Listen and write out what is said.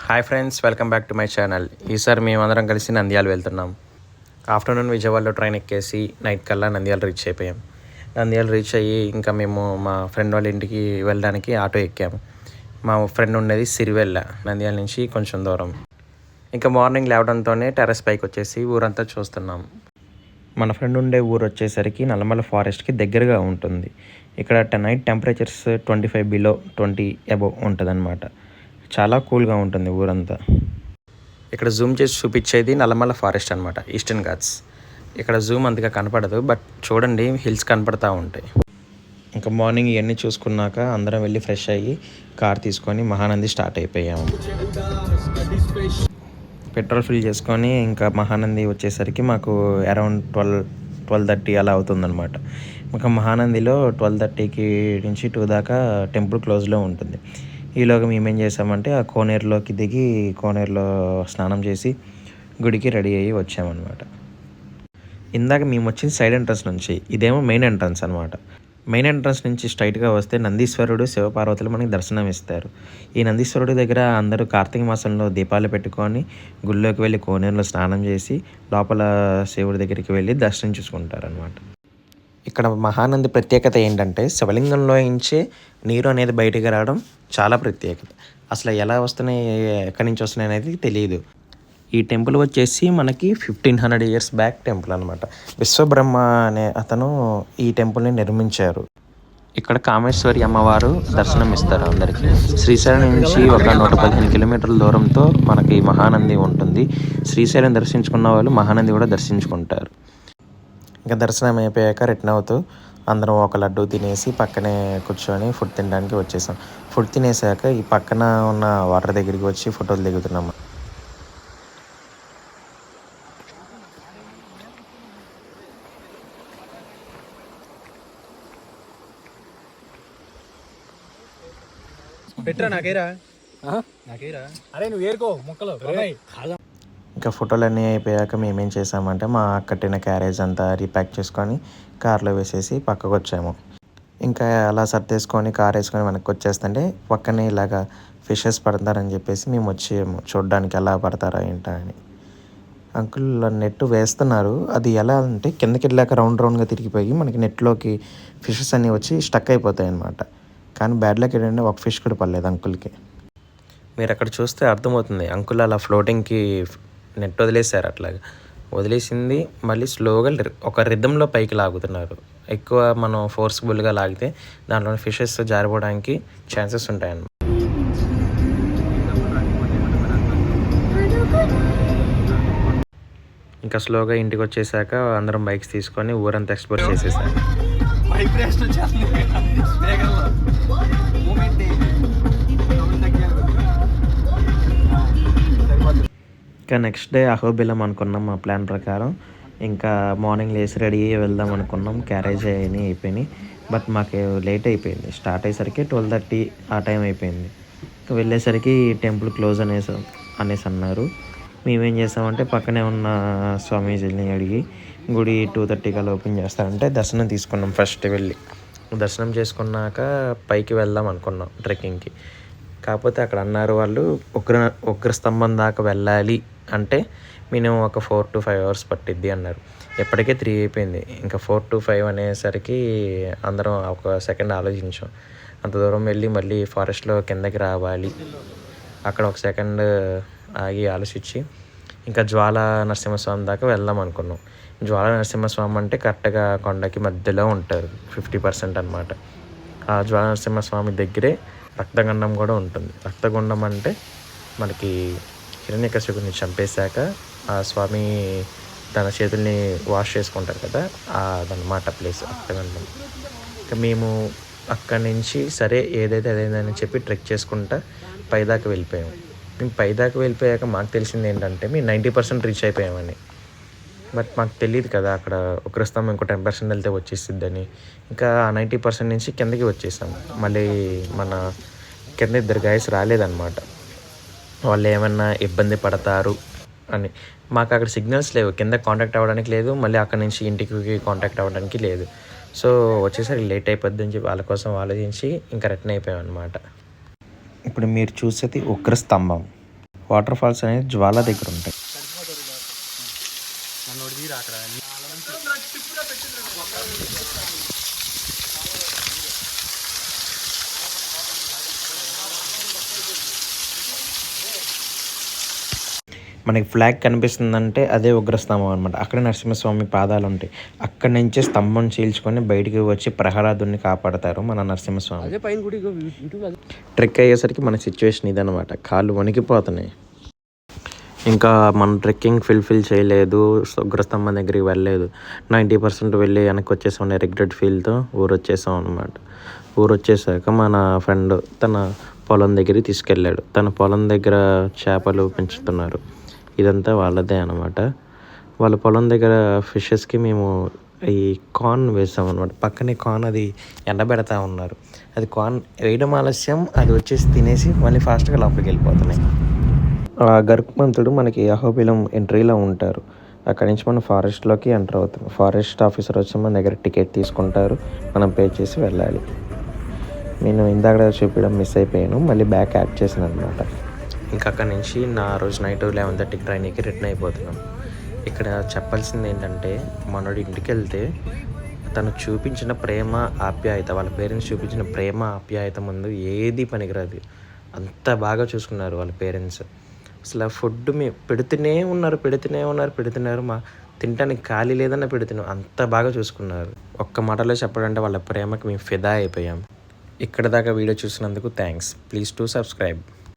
Hi friends, welcome back to my channel. ఈసారి మేమందరం కలిసి నంద్యాల వెళ్తున్నాం. ఆఫ్టర్నూన్ విజయవాడలో ట్రైన్ ఎక్కేసి నైట్ కల్లా నంద్యాల రీచ్ అయిపోయాం. నంద్యాల రీచ్ అయ్యి ఇంకా మేము మా ఫ్రెండ్ వాళ్ళ ఇంటికి వెళ్ళడానికి ఆటో ఎక్కాము. మా ఫ్రెండ్ ఉండేది సిరివెల్ల, నంద్యాల నుంచి కొంచెం దూరం. ఇంకా మార్నింగ్ లేవడంతోనే టెర్రస్ పైకి వచ్చేసి ఊరంతా చూస్తున్నాం. మన ఫ్రెండ్ ఉండే ఊరు వచ్చేసరికి నల్లమల ఫారెస్ట్కి దగ్గరగా ఉంటుంది. ఇక్కడ నైట్ టెంపరేచర్స్ 25 బిలో 20 అబోవ్ ఉంటుంది అన్నమాట. చాలా కూల్గా ఉంటుంది ఊరంతా. ఇక్కడ జూమ్ చేసి చూపించేది నల్లమల ఫారెస్ట్ అనమాట, ఈస్టర్న్ ఘాట్స్. ఇక్కడ జూమ్ అంతగా కనపడదు, బట్ చూడండి హిల్స్ కనపడతా ఉంటాయి. ఇంకా మార్నింగ్ ఇవన్నీ చూసుకున్నాక అందరం వెళ్ళి ఫ్రెష్ అయ్యి కార్ తీసుకొని మహానంది స్టార్ట్ అయిపోయాము. పెట్రోల్ ఫిల్ చేసుకొని ఇంకా మహానంది వచ్చేసరికి మాకు అరౌండ్ 12:30 అలా అవుతుందన్నమాట. ఇంకా మహానందిలో 12:30కి నుంచి 2 దాకా టెంపుల్ క్లోజ్లో ఉంటుంది. ఈలోగా మేమేం చేసామంటే ఆ కోనేరులోకి దిగి కోనేరులో స్నానం చేసి గుడికి రెడీ అయ్యి వచ్చామన్నమాట. ఇందాక మేము వచ్చింది సైడ్ ఎంట్రన్స్ నుంచి, ఇదేమో మెయిన్ ఎంట్రన్స్ అనమాట. మెయిన్ ఎంట్రన్స్ నుంచి స్ట్రైట్గా వస్తే నందీశ్వరుడు శివపార్వతులు మనకి దర్శనం ఇస్తారు. ఈ నందీశ్వరుడి దగ్గర అందరూ కార్తీక మాసంలో దీపాలు పెట్టుకొని గుళ్ళోకి వెళ్ళి కోనేరులో స్నానం చేసి లోపల శివుడి దగ్గరికి వెళ్ళి దర్శనం చూసుకుంటారనమాట. ఇక్కడ మహానంది ప్రత్యేకత ఏంటంటే శివలింగంలో నుంచే నీరు అనేది బయటికి రావడం చాలా ప్రత్యేకత. అసలు ఎలా వస్తున్నాయి, ఎక్కడి నుంచి వస్తున్నాయి అనేది తెలియదు. ఈ టెంపుల్ వచ్చేసి మనకి 1500 ఇయర్స్ బ్యాక్ టెంపుల్ అనమాట. విశ్వబ్రహ్మ అనే అతను ఈ టెంపుల్ని నిర్మించారు. ఇక్కడ కామేశ్వరి అమ్మవారు దర్శనం ఇస్తారు అందరికీ. శ్రీశైలం నుంచి ఒక 115 కిలోమీటర్ల దూరంతో మనకి మహానంది ఉంటుంది. శ్రీశైలం దర్శించుకున్న వాళ్ళు మహానంది కూడా దర్శించుకుంటారు. ఇంకా దర్శనం అయిపోయాక రిటర్న్ అవుతూ అందరం ఒక లడ్డు తినేసి పక్కనే కూర్చొని ఫుడ్ తినడానికి వచ్చేసాం. ఫుడ్ తినేసాక ఈ పక్కన ఉన్న వాటర్ దగ్గరికి వచ్చి ఫోటోలు దిగుతున్నాము. ఇంకా ఫోటోలు అయిపోయాక మేమేం చేసామంటే మా కట్టిన క్యారేజ్ అంతా రీప్యాక్ చేసుకొని కార్లో వేసేసి పక్కకు వచ్చాము. ఇంకా అలా సర్దేసుకొని కార్ వేసుకొని వెనక్కి వచ్చేస్తుంటే పక్కనే ఇలాగా ఫిషెస్ పడతారని చెప్పేసి మేము వచ్చాము చూడడానికి, ఎలా పడతారా ఏంటా అని. అంకుల్ నెట్ వేస్తున్నారు. అది ఎలా అంటే కిందకి వెళ్ళాక రౌండ్గా తిరిగిపోయి మనకి నెట్లోకి ఫిషెస్ అన్నీ వచ్చి స్టక్ అయిపోతాయి అన్నమాట. కానీ బ్యాడ్ లక్ ఏంటంటే ఒక ఫిష్ కూడా పడలేదు అంకుల్కి. మీరు అక్కడ చూస్తే అర్థమవుతుంది, అంకుల్ అలా ఫ్లోటింగ్కి నెట్ వదిలేశారు. అట్లాగా వదిలేసింది మళ్ళీ స్లోగా ఒక రిథంలో పైకి లాగుతున్నారు. ఎక్కువ మనం ఫోర్స్ఫుల్గా లాగితే దాంట్లో ఫిషెస్ జారిపోవడానికి ఛాన్సెస్ ఉంటాయన్నమాట. ఇంకా స్లోగా ఇంటికి వచ్చేసాక అందరం బైక్స్ తీసుకొని ఊరంతా ఎక్స్ప్లోర్ చేసేసాం. ఇంకా నెక్స్ట్ డే అహోబిలం అనుకున్నాం మా ప్లాన్ ప్రకారం. ఇంకా మార్నింగ్ లేసి రెడీ అయ్యి వెళ్దాం అనుకున్నాం. క్యారేజ్ అయ్యి అయిపోయినాయి, బట్ మాకు లేట్ అయిపోయింది. స్టార్ట్ అయ్యేసరికి 12:30 ఆ టైం అయిపోయింది. ఇంకా వెళ్ళేసరికి టెంపుల్ క్లోజ్ అనేసి అన్నారు. మేమేం చేసామంటే పక్కనే ఉన్న స్వామీజీని అడిగి గుడి 2:30 అలా ఓపెన్ చేస్తారంటే దర్శనం తీసుకున్నాం. ఫస్ట్ వెళ్ళి దర్శనం చేసుకున్నాక పైకి వెళ్దాం అనుకున్నాం ట్రెక్కింగ్కి. కాకపోతే అక్కడ అన్నారు వాళ్ళు ఉగ్ర స్తంభం దాకా వెళ్ళాలి అంటే మినిమం ఒక 4 to 5 అవర్స్ పట్టిద్ది అన్నారు. ఎప్పటికే 3 అయిపోయింది. ఇంకా 4 to 5 అనేసరికి అందరం ఒక సెకండ్ ఆలోచించాం. అంత దూరం వెళ్ళి మళ్ళీ ఫారెస్ట్లో కిందకి రావాలి. అక్కడ ఒక సెకండ్ ఆగి ఆలోచించి ఇంకా జ్వాల నరసింహస్వామి దాకా వెళ్దాం అనుకున్నాం. జ్వాల నరసింహస్వామి అంటే కరెక్ట్గా కొండకి మధ్యలో ఉంటారు, 50% అనమాట. ఆ జ్వాల నరసింహస్వామి దగ్గరే రక్తగండం కూడా ఉంటుంది. రక్తగుండం అంటే మనకి హిరణ్యకశిపుని చంపేశాక ఆ స్వామి తన చేతుల్ని వాష్ చేసుకుంటారు కదా, అదనమాట ప్లేస్ రక్తగండం. ఇంకా మేము అక్కడి నుంచి సరే ఏదైతే అదేందని చెప్పి ట్రెక్ చేసుకుంటా పైదాకా వెళ్ళిపోయాము. మేము పైదాకా వెళ్ళిపోయాక మాకు తెలిసింది ఏంటంటే మేము 90% రీచ్ అయిపోయామని. బట్ మాకు తెలియదు కదా అక్కడ ఉగ్రస్తంభం ఇంకో 10% వెళ్తే వచ్చేసిద్దని. ఇంకా 90% నుంచి కిందకి వచ్చేసాం. మళ్ళీ మన కింద 2 గైస్ రాలేదన్నమాట. వాళ్ళు ఏమన్నా ఇబ్బంది పడతారు అని. మాకు అక్కడ సిగ్నల్స్ లేవు, కింద కాంటాక్ట్ అవ్వడానికి లేదు, మళ్ళీ అక్కడ నుంచి ఇంటికి కాంటాక్ట్ అవ్వడానికి లేదు. సో వచ్చేసరికి లేట్ అయిపోద్ది అని చెప్పి వాళ్ళ కోసం ఆలోచించి ఇంకా రిటర్న్ అయిపోయాం అనమాట. ఇప్పుడు మీరు చూసేది ఉగ్రస్తంభం. వాటర్ ఫాల్స్ అనేది జ్వాల దగ్గర ఉంటాయి. మనకి ఫ్లాగ్ కనిపిస్తుందంటే అదే ఉగ్రస్తంభం అనమాట. అక్కడే నరసింహస్వామి పాదాలు ఉంటాయి. అక్కడి నుంచే స్తంభం చీల్చుకొని బయటికి వచ్చి ప్రహ్లాదుని కాపాడతారు మన నరసింహస్వామి. ట్రెక్ అయ్యేసరికి మన సిచ్యువేషన్ ఇదనమాట. కాళ్ళు వణికిపోతున్నాయి. ఇంకా మనం ట్రెక్కింగ్ ఫిల్ చేయలేదు, ఉగ్రస్తంభం దగ్గరికి వెళ్ళలేదు. 90% వెళ్ళి వెనక్కి వచ్చేసాం రిగ్రెట్ ఫీల్తో ఊరొచ్చేసాం అనమాట. ఊరొచ్చేసాక మన ఫ్రెండ్ తన పొలం దగ్గరికి తీసుకెళ్ళాడు. తన పొలం దగ్గర చేపలు పెంచుతున్నారు. ఇదంతా వాళ్ళదే అనమాట. వాళ్ళ పొలం దగ్గర ఫిషెస్కి మేము ఈ కార్న్ వేసాం అనమాట. పక్కనే కార్న్ అది ఎండబెడతా ఉన్నారు. అది కార్న్ వేయడం ఆలస్యం, అది వచ్చేసి తినేసి మళ్ళీ ఫాస్ట్గా లోపలికి వెళ్ళిపోతున్నాయి. గరుత్మంతుడు మనకి అహోబిలం ఎంట్రీలో ఉంటారు. అక్కడి నుంచి మనం ఫారెస్ట్లోకి ఎంటర్ అవుతాం. ఫారెస్ట్ ఆఫీసర్ వచ్చి మన దగ్గర టికెట్ తీసుకుంటారు. మనం పే చేసి వెళ్ళాలి. నేను ఇందాక చూపించడం మిస్ అయిపోయాను, మళ్ళీ బ్యాక్ యాడ్ చేశాను అనమాట. ఇంకా అక్కడి నుంచి నా రోజు నైట్ 11:30 ట్రైన్కి రిటర్న్ అయిపోతున్నాం. ఇక్కడ చెప్పాల్సింది ఏంటంటే, మనోడి ఇంటికి వెళ్తే తను చూపించిన ప్రేమ ఆప్యాయత, వాళ్ళ పేరెంట్స్ చూపించిన ప్రేమ ఆప్యాయత ముందు ఏది పనికిరాదు. అంత బాగా చూసుకున్నారు వాళ్ళ పేరెంట్స్. అసలు ఫుడ్ మేము పెడుతూనే ఉన్నారు. మా తినడానికి ఖాళీ లేదన్నా పెడుతున్నాం. అంత బాగా చూసుకున్నారు. ఒక్క మాటలో చెప్పాలంటే వాళ్ళ ప్రేమకి మేము ఫిదా అయిపోయాం. ఇక్కడ దాకా వీడియో చూసినందుకు థ్యాంక్స్. Please to subscribe.